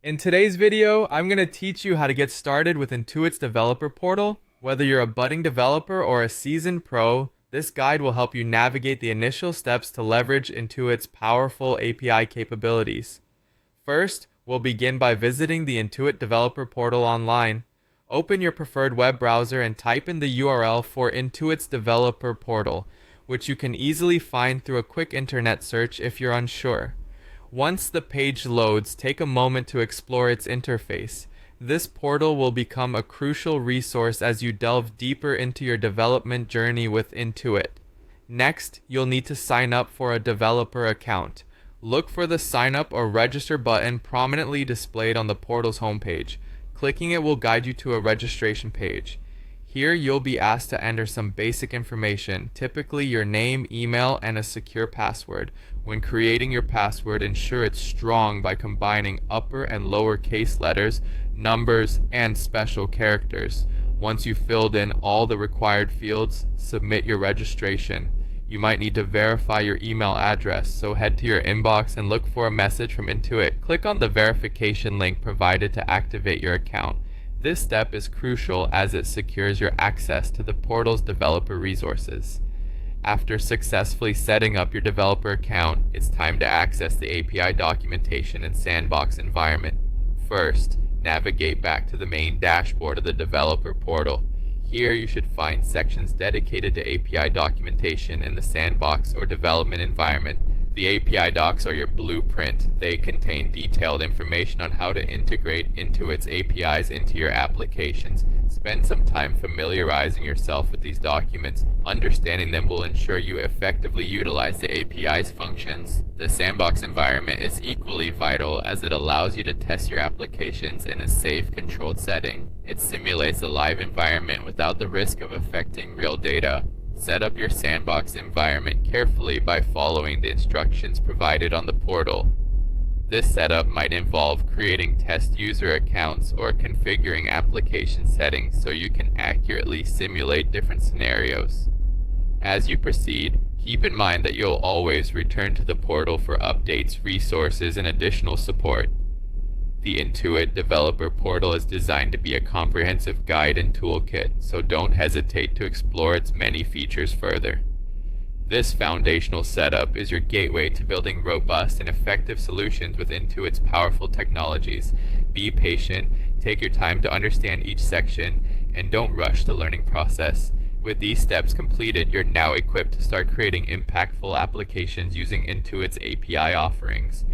In today's video, I'm going to teach you how to get started with Intuit's Developer Portal. Whether you're a budding developer or a seasoned pro, this guide will help you navigate the initial steps to leverage Intuit's powerful API capabilities. First, we'll begin by visiting the Intuit Developer Portal online. Open your preferred web browser and type in the URL for Intuit's Developer Portal, which you can easily find through a quick internet search if you're unsure. Once the page loads, take a moment to explore its interface. This portal will become a crucial resource as you delve deeper into your development journey with Intuit. Next, you'll need to sign up for a developer account. Look for the Sign Up or Register button prominently displayed on the portal's homepage. Clicking it will guide you to a registration page. Here you'll be asked to enter some basic information, typically your name, email, and a secure password. When creating your password, ensure it's strong by combining upper and lower case letters, numbers, and special characters. Once you've filled in all the required fields, submit your registration. You might need to verify your email address, so head to your inbox and look for a message from Intuit. Click on the verification link provided to activate your account. This step is crucial as it secures your access to the portal's developer resources. After successfully setting up your developer account, it's time to access the API documentation and sandbox environment. First, navigate back to the main dashboard of the developer portal. Here you should find sections dedicated to API documentation in the sandbox or development environment. The API docs are your blueprint. They contain detailed information on how to integrate Intuit's APIs into your applications. Spend some time familiarizing yourself with these documents. Understanding them will ensure you effectively utilize the API's functions. The sandbox environment is equally vital as it allows you to test your applications in a safe, controlled setting. It simulates a live environment without the risk of affecting real data. Set up your sandbox environment carefully by following the instructions provided on the portal. This setup might involve creating test user accounts or configuring application settings so you can accurately simulate different scenarios. As you proceed, keep in mind that you'll always return to the portal for updates, resources, and additional support. The Intuit Developer Portal is designed to be a comprehensive guide and toolkit, so don't hesitate to explore its many features further. This foundational setup is your gateway to building robust and effective solutions with Intuit's powerful technologies. Be patient, take your time to understand each section, and don't rush the learning process. With these steps completed, you're now equipped to start creating impactful applications using Intuit's API offerings.